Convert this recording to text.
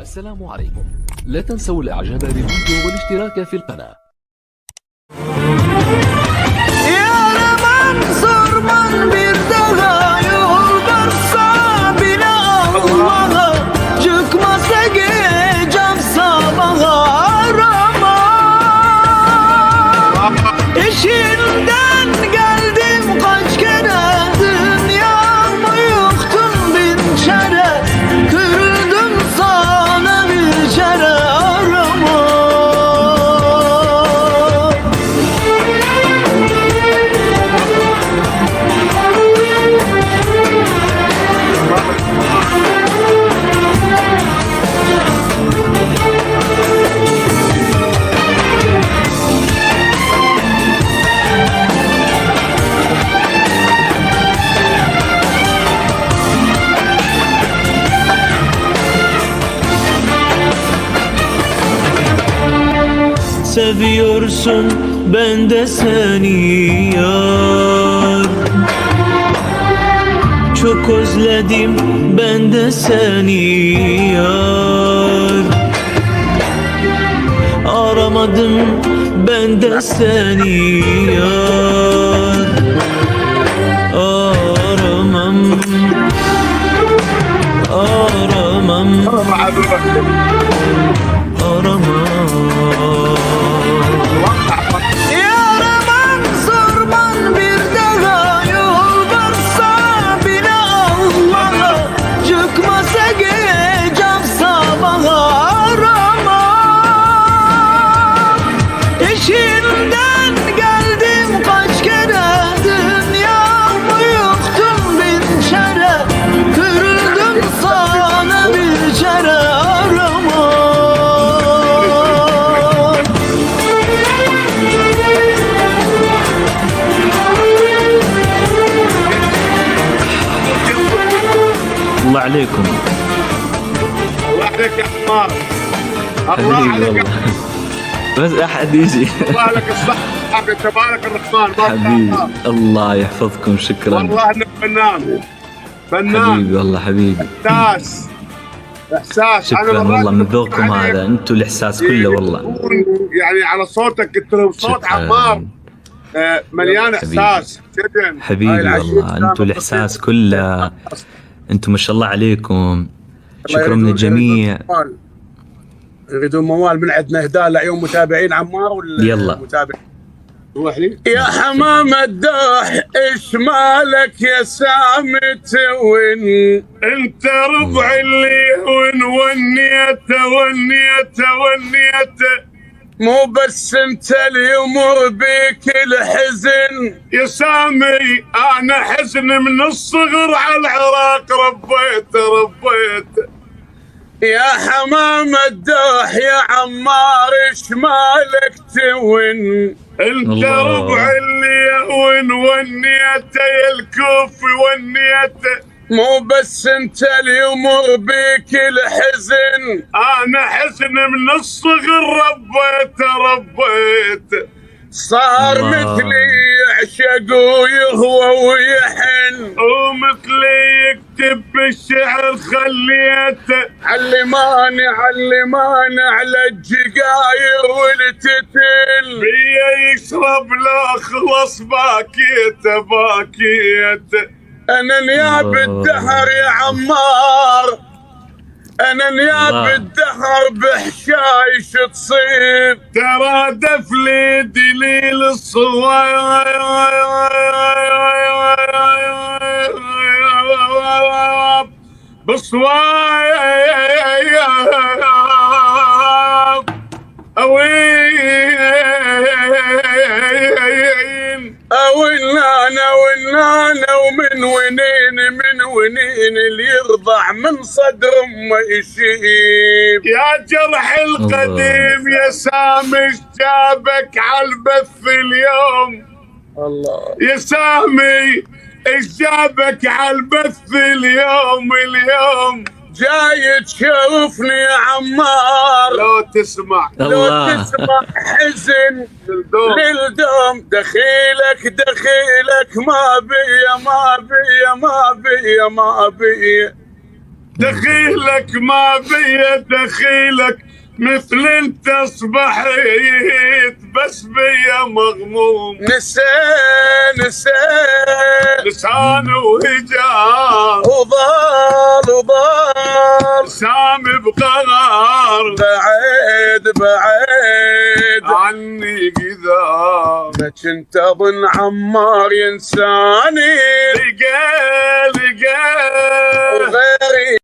السلام عليكم. لا تنسوا الاعجاب بالفيديو والاشتراك في القناة. Seviyorsun, ben de seni yar. Çok özledim, ben de seni yar. Aramadım, ben de seni yar. Aramam, aramam, aramam. الله عليكم. الله عليك يا عمار. الله حبيبي عليك. بس احد يجي. الله لك الصحة تبارك الرحمن. حبيبي الله يحفظكم، شكرا. والله انك فنان. فنان. حبيبي والله حبيبي. احساس. شكرا والله من ذوقكم هذا، انتم الاحساس كله والله. يعني على صوتك قلت له صوت عمار مليان احساس جدا. حبيبي والله انتم الاحساس كله، انتم ما شاء الله عليكم. شكرا من الجميع. يريدون موال من عندنا اهداء لعيون متابعين عمار ولا يلا متابع. روح لي يا حمام الدوح، ايش مالك يا سامت وين انت ربع اللي ونيته مو بس انت اليمر بيك الحزن يا سامي. انا حزن من الصغر على العراق ربيته يا حمام الدوح يا عمار، ايش مالك تون انت ربع اللي ونيته يا الكوفي ونيته مو بس انت اليمر بيك الحزن. انا حزن من الصغر ربيته صار مثلي يعشق ويهوى ويحن، ومثلي يكتب بالشعر خليته علماني على الجقاير والتتل بيا يشرب لا خلص باكيته. انا نياب الدهر يا عمار، انا نياب الدهر بحشايش تصيب، ترى دفلي دليل الصواب بصواب أوين ومن ونين اللي يرضع من صدر امه يشيب. يا جرح القديم يا سامي، ايش جابك عالبث اليوم؟ الله يا سامي، ايش جابك عالبث اليوم جاي تشوفني يا عمار. لو تسمع حزن للدوم دخيلك ما بي دخيلك ما بيا دخيلك مثل انت صبحيت بس بيا مغموم نسى لسان وهجار وضال سامي بقرار بعيد عني كذا ما كنت اظن عمار ينساني لقى وغيري